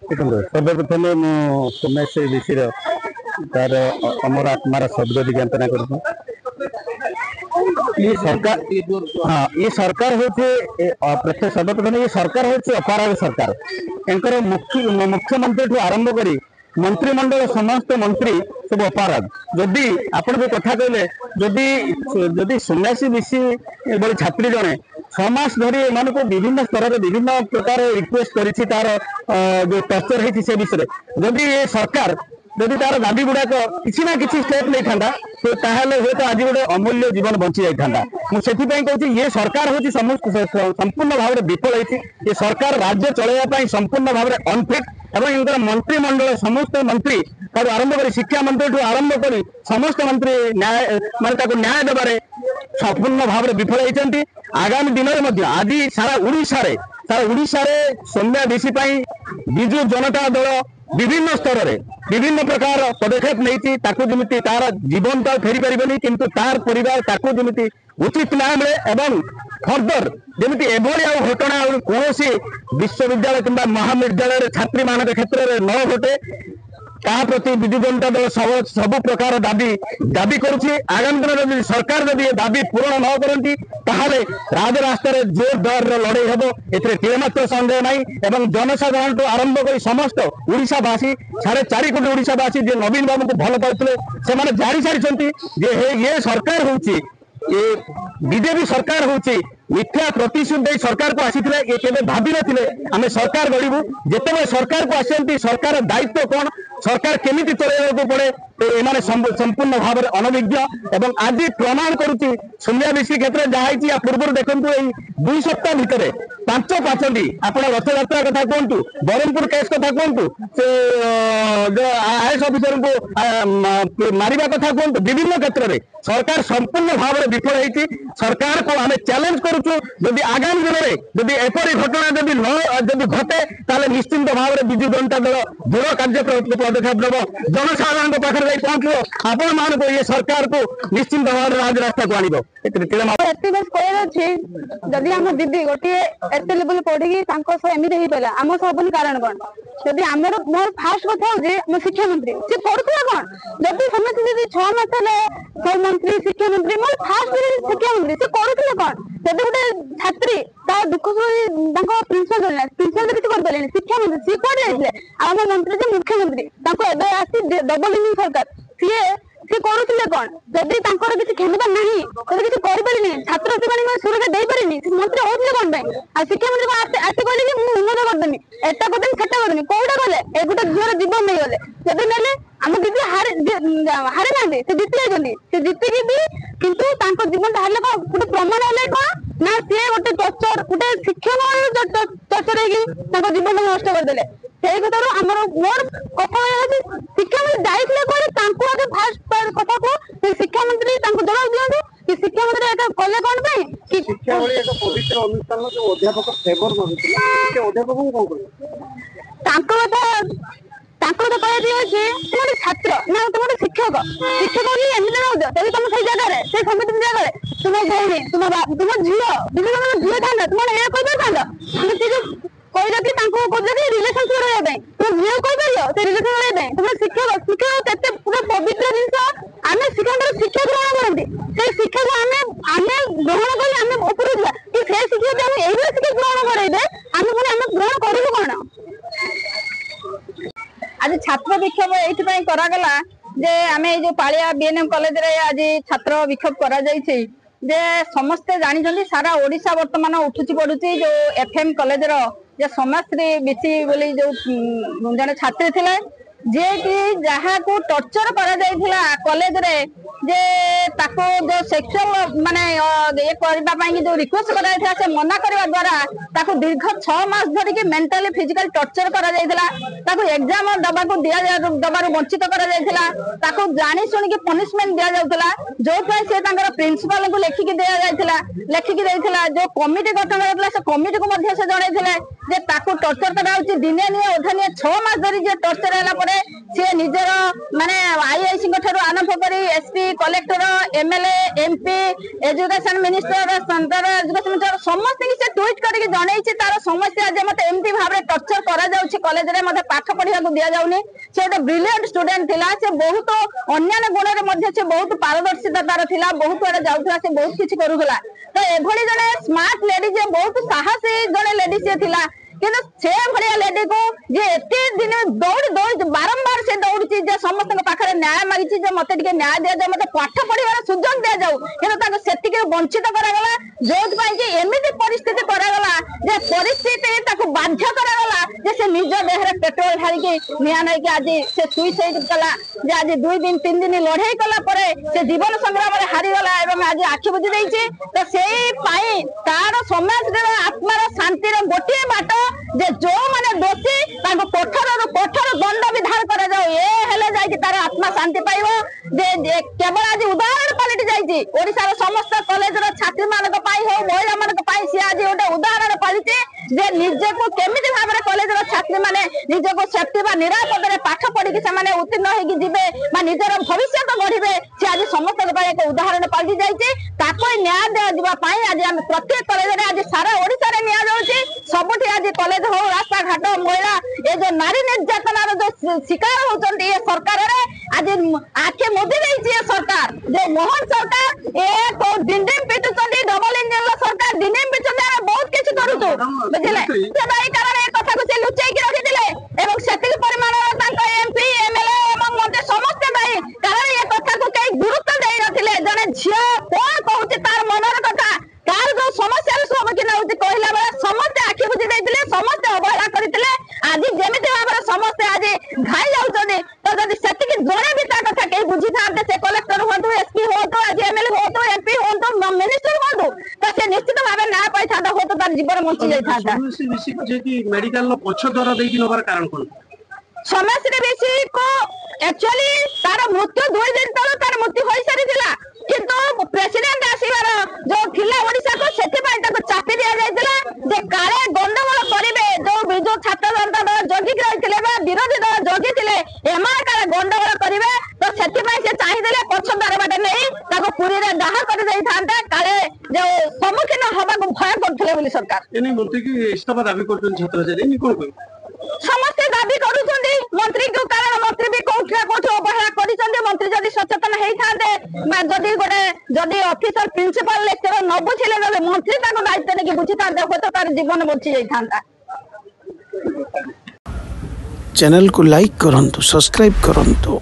देखो सर्वप्रथम मुझे विषय तार अमर आत्मार सदगति ज्ञापना कर ये सरकार। हाँ ये सरकार हूँ प्रत्येक सर्वप्रथम ये सरकार हूँ अपराध सरकार एंकर मुख्यमंत्री आरंभ कर मंत्रिमंडल समस्त मंत्री सब अपराध जदि आप जो कथा कहले जदि सन्यासी बीसी बड़ी छात्री जड़े 6 मास धरी एम को विभिन्न स्तर विभिन्न प्रकार रिक्वेस्ट करी तार जो टर्चर है से विषय जदि ये सरकार जदि तार दाबी गुड़ाक किसी ना किसी स्टेप नहीं था तो हे तो आज गोटे अमूल्य जीवन बंची जाता मुझे कहूँ ये सरकार हूँ संपूर्ण भाव में विफल होती ये सरकार राज्य चलैया संपूर्ण भाव में अनफिट एवं इनका मंत्रिमंडल समस्त मंत्री आरंभ कर शिक्षा मंत्री आरंभ कर समस्त मंत्री न्याय मानते न्याय देवे संपूर्ण भाव में विफल होती आगामी दिन में आज सारा उड़ीसा सौम्या बीसी विजु जनता दल विभिन्न स्तर में विभिन्न प्रकार पदक्षेप नहीं जमी तार जीवन तो फेरी पारे किंतु तार परिवार जमी उचित न्याय मिले एवं फर्दर जमी एभली घटना कौन विश्वविद्यालय कि महाविद्यालय छात्री मान क्षेत्र में न घटे प्रति विजु जनता दल सब प्रकार दाबी करुच्ची आगामी दिन में सरकार जब ये दाबी पूरण न करती राजरास्ता जोरदार लड़े हम एमात्र सन्देह ना एवं जनसाधारण तो आरंभ कर समस्त ओडावासी 4.5 कोटी ओडावासी जे नवीन बाबू को भल पाते से जारी सारी ये सरकार हूँ ये बीजेपी सरकार हूँ मिथ्या प्रतिश्रुति सरकार को आसी ये केवे भावी नथिले आमे सरकार गढ़ू जिते सरकार को आसती सरकार दायित्व कौन सरकार केमिति चलैया पड़े एमाने संपूर्ण भाव में अनभिज्ञ एवं आज प्रमाण करुच्ची सौम्या बीसी क्षेत्र में जहाँ या पूर्व देखु 2 सप्ताह भितर 5-5टी आप रथयात्रा कथा कहतु ब्रह्मपुर केस कथा कहतु से आईएएस ऑफिसर को मारिबा कथा कहतु विभिन्न क्षेत्र में सरकार संपूर्ण भाव में विफल होती सरकार को आम चैलेंज करुचु जदि आगामी दिन में जदि एपरी घटना जदि घटे ताले निश्चिंत भाव में विजु जनता दल दृढ़ कार्य पदक्षेप नब जनसाधारण पाखे जाई पहुंचो आपण मान को ये सरकार को निश्चिंत भाव में राजरास्ता को आनिबो जदि आम दीदी गोटे एत लेवल पढ़ी एमती हो पाला आम सब कारण कौन जदि आमर मोर फास्ट कथा हूँ शिक्षा मंत्री सी पढ़ुला कौन जब समस्त जब 6 मास मंत्री शिक्षा मंत्री मोर फास्ट शिक्षा मंत्री सी करुले कौन जब गोटे छात्री दुख प्रिंसिपाल किसी कर शिक्षा मंत्री सी कौन जाते आम मंत्री जो मुख्यमंत्री आसी डबल इंजिन सरकार सी करुले कौन जदि किसी क्षमता नहीं किसी करें छात्र छात्री सुरक्षा दे पारे मंत्री होते कौन आ शिक्षा मंत्री आसी कहले कि मुझे उन्नत करदेमी एटा करदेमी सेटा करदेमी कौटा गले ए गोटे झीर जीवन नहीं गले जदि ना आम दीदी हारी ना से जीति जाती से जीतिकी भी किंतु जीवन हारे कौन गोटे प्रमाण है कौन ना सी गोटे टर्चर गोटे शिक्षक टर्चर हो जीवन नष्ट करदे से कथार आम मोर कथा शिक्षा मंत्री जाइए कौन आगे फास्ट कथा को शिक्षा मंत्री जवाब दिखाँ कि शिक्षा मंत्री कले कौन कि शिक्षा पवित्र अनुष्ठान जो अध्यापक फेवर अध्यापक कह छात्र ना तुम शिक्षक एमती नौ तभी तुम से जगह से समिति जगह तुम भौणी तुम झील था तुम ये कही कहल कि रिलेशन रहा तुम झील कह रिलेशन रहा तुम शिक्षक शिक्षक पूरा पवित्र जिन आम शिक्षा ग्रहण करती से शिक्षा को आम ग्रहण कर ऊपर कि से शिक्षा यही शिक्षा ग्रहण करेंगे आम ग्रहण करूँ कौन आज छात्र विक्षोभ ये करागला जे आम जो पालिया बीएनएम कॉलेज रे आज छात्र विक्षोभ करा जे समस्ते जानी सारा ओडिशा वर्तमान उठुची पड़ुची जो एफएम कॉलेज रो जे समाश्री बीसी बोली जो जने छात्री थिले जे कि जहाँ को टर्चर करा जाइथिला कॉलेज रे जे ताको जो सेक्सुअल माने ये करबा पाई कि जो रिक्वेस्ट करा जाइथिला से मना करबा द्वारा ताको दीर्घ 6 मास धरि कि मेंटली फिजिकल टर्चर करा जाइथिला ताको एग्जाम दबा को दिया दबारु वंचित करा जाइथिला ताको जानि सुनि कि पनिशमेंट दिया जाउथिला जो पाई से तांकर प्रिंसिपल को लेखि कि दिया जाइथिला लेखि कि दैथिला जो कमिटी गठन करथिला से कमिटी को मध्ये से जणाइथिले जे ताको टर्चर करा होची दिने निये ओधा निये 6 मास धरि जे टर्चर हैला परे से निजर माने आईआईसी आरंभ कर SP collector MLA MP education minister centre education minister समस्त की से ट्वीट करके जणैछि तार समस्या जे मते एमपी भाबरे टर्चर करा जाउछि कॉलेज रे मते पाठ पढिया को दिया जाउनी से एक ब्रिलियंट स्टूडेंट थिला से बहुत अन्य गुण रे मध्य से बहुत पारदर्शिता तार थिला बहुत आड़े जाउथला से बहुत किछि करूला तो एभली जने स्मार्ट लेडी जे बहुत साहसी जने लेडी से थिला किंतु से भलिया लेडी को जे एते दिन दौड़ दौड़ बारंबार से दौड़ी जे समस्त पाखरे न्याय मागिछि जे मते टिके न्याय दिया जाय मते पाठ पढिबार सुजोग दिया जाऊ किंतु ताको सेतिके वंचित करा गला जोत पई जे एमिति परिस्थिति करा गला जे परिस्थिति ताको बाध्य करा गला जे से निज देहरे पेट्रोल ढारी के निया नै के आज से सुइसाइड कला जे आज 2 दिन 3 दिन लड़ाई कला परे से जीवन संग्राम रे हारि गला एवं आज आखि बुझी देछि तो सेई पाई तार समाज रे आत्मार शांति रे गोटे बाट जे जो माने दोषी ताको कठोर दंड विधान करा जाओ ए हेले जाय कि तार आत्मा शांति पाइबो जे केवल आज उदाहरण पलटि जायछि ओडिसा रो समस्त कॉलेज रो छात्री मानक पाई हो महिला मानक पाई से आज ओटे उदाहरण पलटि जे निजे को केमिति भाबरे कॉलेज रो छात्री माने निजे को सेफ्टी बा निरापद रे पाठ पढि कि से माने उत्तीर्ण होई कि जिवे बा निजर भविष्य गढिबे से आज समस्त के एक उदाहरण पलटि जायछि ताको न्याय दे दिबा पाई आज हम प्रत्येक कॉलेज रे आज सारा ओडिसा रे न्याय जाउछि सबुठी आज कॉलेज हो रास्ता घाट महिला ये जो नारी निर्यातनार जो शिकार होचंती ये सरकार रे आज आखे मोदी देछि ये सरकार जो मोहन सरकार ए को डिंडिम पिटुचंती डबल इंजन सरकार डिंडिम पिटुचंती बहुत किछ करूतो बुझले से भाई कारण ए कथा को से लुचाई के रखि दिले एवं सेतिक परिमाण तांको एमपी एमएलए एवं मंत्री समस्त भाई कारण ये कथा को कई गुरुत्व देइ नथिले जने झिया कोन कहउछि तार मनर कथा तार जो समस्या सम्मुखीन होउछि कहला बेला समस्त आखि बुझी दैतिले समस्त अवहेला करथिले आज जेमिति भाबरे समस्त आज घाई जाउछने तो जदि सेतिक जणे भी ता कथा के बुझी थाते से कलेक्टर होतो एसपी होतो आज एमएलए होतो एमपी होतो मिनिस्टर होतो तो से निश्चित भाबे ना पाई थाता होतो तार जीवन बंची जाई थाता समस्या बेसी जे कि मेडिकल नो पछ द्वारा देई कि नबर कारण कोन समस्या बेसी को एक्चुअली तार मृत्यु 2 दिन तले तार मृत्यु होई सारी दिला किंतु प्रेसिडेंट आसीबार जो थिला ओडिसा को सेति पई ताको चापी दिया जायतिला जे काले गंडगोल करिवे जो बिजु छात्र जनता दल जगी रहिथिले बा विरोधी दल जगी थिले एमा काले गंडगोल करिवे तो सेति पई से चाहि देले पछदार बाटे नै ताको पुरी रे दाह कर देई थांते काले जो सम्मुखीन हबा को भय करथिले बोली सरकार एनी मंत्री की इस्तीफा दाबी करथन छात्र जे एनी कोन कोन समस्त दाबी करूछंदी मंत्री को कारण मंत्री भी कोठा कोठा अवहेला करिसंदी मंत्री जदी सचेतन हेई थांते जदी गोटे जदी ऑफिसर प्रिंसिपल लेक्चरर न बुझिले रे मंत्री ताको दायित्व ने कि बुझी थांते हो तो तार जीवन बची जाई थांता चैनल को लाइक करंतु सब्सक्राइब करंतु।